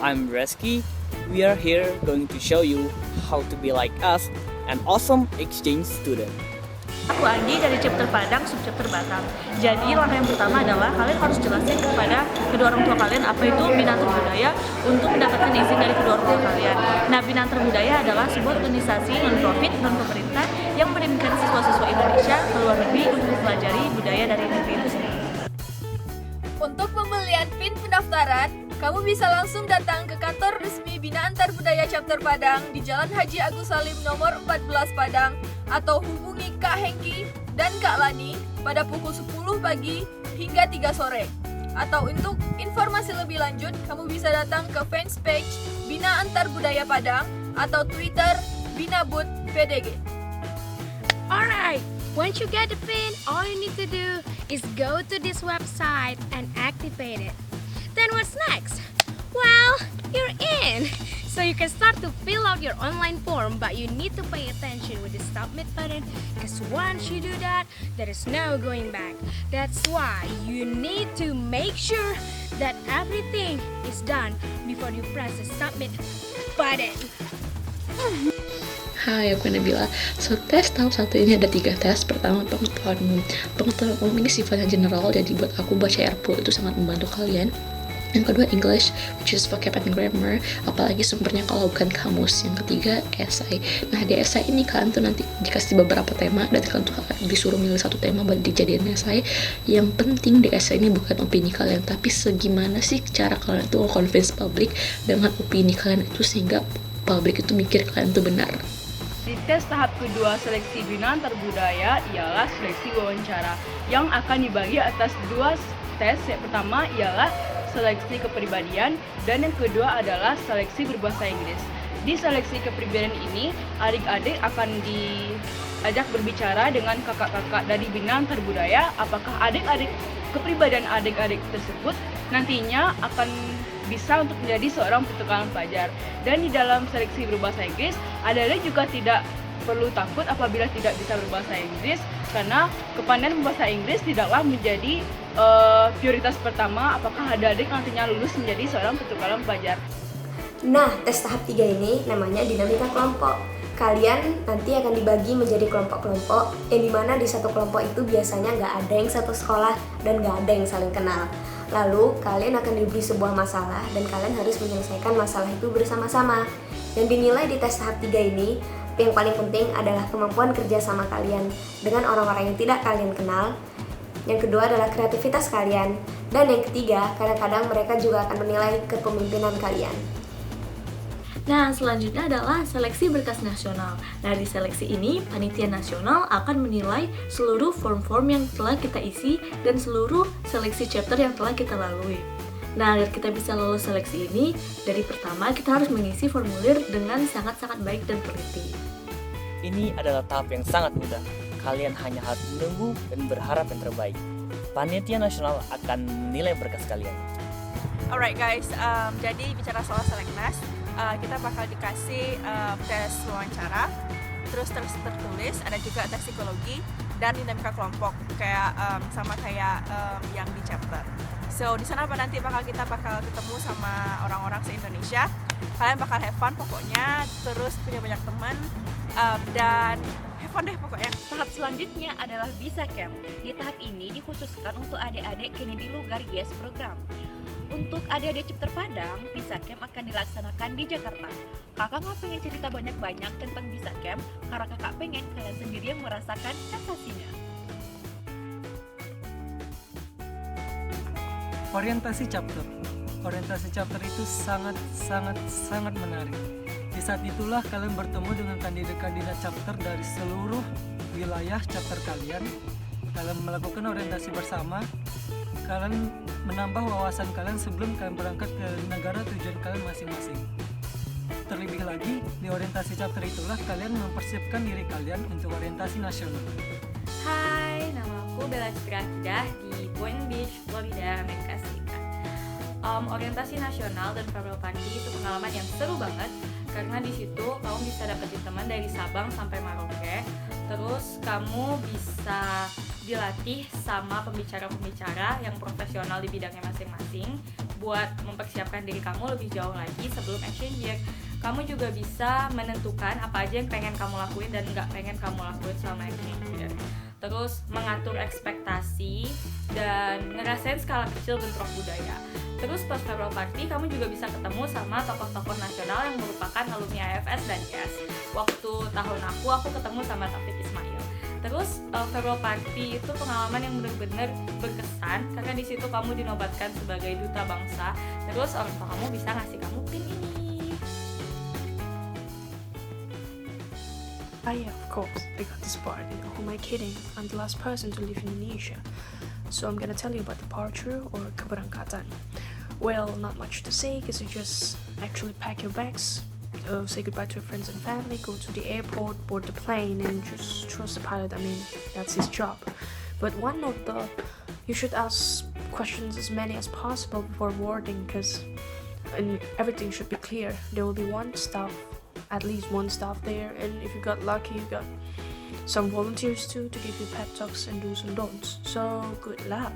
I'm Reski. We are here going to show you how to be like us, an awesome exchange student. Aku Andi dari chapter Padang, subchapter Batam. Jadi langkah yang pertama adalah kalian harus jelasin kepada kedua orang tua kalian apa itu Binaantar Budaya untuk mendapatkan izin dari kedua orang tua kalian. Nah, Binaantar Budaya adalah sebuah organisasi non-profit, non-pemerintah yang mengirimkan siswa-siswa Indonesia ke luar negeri untuk mempelajari budaya dari negeri itu sendiri. Untuk pembelian PIN pendaftaran, kamu bisa langsung datang ke kantor resmi Binaantar Budaya Chapter Padang di Jalan Haji Agus Salim nomor 14 Padang atau hubungi Kak Hengki dan Kak Lani pada pukul 10 pagi hingga 3 sore. Atau untuk informasi lebih lanjut, kamu bisa datang ke fanspage Binaantar Budaya Padang atau Twitter Binabud PDG. Alright, once you get the pin, all you need to do is go to this website and activate it. Then what's next? Well, you're in! So you can start to fill out your online form, but you need to pay attention with the submit button, because once you do that, there is no going back. That's why you need to make sure that everything is done before you press the submit button. Hai, aku Nabila. So, tes tahap 1 ini ada 3 tes. Pertama, pengetahuan umum. Pengetahuan umum ini sifatnya general, jadi buat aku baca Airpool itu sangat membantu kalian. Yang kedua, English, which is vocab and grammar, apalagi sumbernya kalau bukan kamus. Yang ketiga, esai. Nah, di esai ini kalian tuh nanti dikasih beberapa tema, dan kalian tuh disuruh milih satu tema buat dijadiin esai. Yang penting di esai ini bukan opini kalian, tapi segimana sih cara kalian tuh convince public dengan opini kalian itu sehingga public itu mikir kalian tuh benar. Di tes tahap kedua seleksi Binaantar Budaya ialah seleksi wawancara yang akan dibagi atas 2 tes. Yang pertama ialah seleksi kepribadian dan yang kedua adalah seleksi berbahasa Inggris. Di seleksi kepribadian ini, adik-adik akan diajak berbicara dengan kakak-kakak dari Binaantar Budaya. Apakah adik-adik kepribadian adik-adik tersebut nantinya akan bisa untuk menjadi seorang petualangan pelajar. Dan di dalam seleksi berbahasa Inggris, adik-adik juga tidak perlu takut apabila tidak bisa berbahasa Inggris, karena kepandaian berbahasa Inggris tidaklah menjadi prioritas pertama apakah adik-adik nantinya lulus menjadi seorang petualangan pelajar. Nah, tes tahap 3 ini namanya dinamika kelompok. Kalian nanti akan dibagi menjadi kelompok-kelompok, yang dimana di satu kelompok itu biasanya nggak ada yang satu sekolah dan nggak ada yang saling kenal. Lalu, kalian akan diberi sebuah masalah dan kalian harus menyelesaikan masalah itu bersama-sama. Yang dinilai di tes tahap 3 ini, yang paling penting adalah kemampuan kerja sama kalian dengan orang-orang yang tidak kalian kenal. Yang kedua adalah kreativitas kalian. Dan yang ketiga, kadang-kadang mereka juga akan menilai kepemimpinan kalian. Nah, selanjutnya adalah seleksi berkas nasional. Nah, di seleksi ini, panitia nasional akan menilai seluruh form-form yang telah kita isi dan seluruh seleksi chapter yang telah kita lalui. Nah, agar kita bisa lolos seleksi ini, dari pertama kita harus mengisi formulir dengan sangat-sangat baik dan teliti. Ini adalah tahap yang sangat mudah. Kalian hanya harus menunggu dan berharap yang terbaik. Panitia nasional akan menilai berkas kalian. Alright guys, jadi bicara soal seleknas, kita bakal dikasih tes wawancara, terus tertulis, ada juga tes psikologi dan dinamika kelompok sama kayak yang di chapter. So di sana nanti kita bakal ketemu sama orang-orang se-Indonesia. Kalian bakal have fun pokoknya, terus punya banyak teman dan have fun deh pokoknya. Tahap selanjutnya adalah Visa Camp. Di tahap ini dikhususkan untuk adik-adik Kennedy Lugar Yes Program. Untuk adik-adik chapter Padang, Visa Camp akan dilaksanakan di Jakarta. Kakak nggak pengen cerita banyak-banyak tentang Visa Camp, karena kakak pengen kalian sendiri yang merasakan sensasinya. Orientasi chapter itu sangat menarik. Di saat itulah kalian bertemu dengan kandidat-kandidat chapter dari seluruh wilayah chapter kalian. Kalian melakukan orientasi bersama. Kalian menambah wawasan kalian sebelum kalian berangkat ke negara tujuan kalian masing-masing. Terlebih lagi, di orientasi chapter itulah kalian mempersiapkan diri kalian untuk orientasi nasional. Hai, nama aku Bella Citra Akidah di Boynton Beach, Florida, Amerika Serikat. Orientasi nasional dan farewell party itu pengalaman yang seru banget, karena di situ kamu bisa dapetin teman dari Sabang sampai Merauke. Terus kamu bisa dilatih sama pembicara-pembicara yang profesional di bidangnya masing-masing. buat mempersiapkan diri kamu lebih jauh lagi sebelum action year. Kamu juga bisa menentukan apa aja yang pengen kamu lakuin dan nggak pengen kamu lakuin selama action year. Terus mengatur ekspektasi dan ngerasain skala kecil bentrok budaya. Terus pas farewell party kamu juga bisa ketemu sama tokoh-tokoh nasional yang merupakan alumni AFS dan YES. Waktu tahun aku ketemu sama Taufik Ismail. Terus farewell party itu pengalaman yang benar-benar berkesan karena di situ kamu dinobatkan sebagai duta bangsa. Terus orang tua kamu bisa ngasih kamu pin ini. Yeah, of course, I got this party. Who am I kidding? I'm the last person to leave Indonesia. So I'm gonna tell you about departure or keberangkatan. Well, not much to say because you just actually pack your bags, say goodbye to your friends and family, go to the airport, board the plane, and just trust the pilot. I mean, that's his job. But one note though, you should ask questions as many as possible before boarding because everything should be clear. There will be at least one staff there, and if you got lucky, you got some volunteers too to give you pep talks and do's and don'ts. So good luck.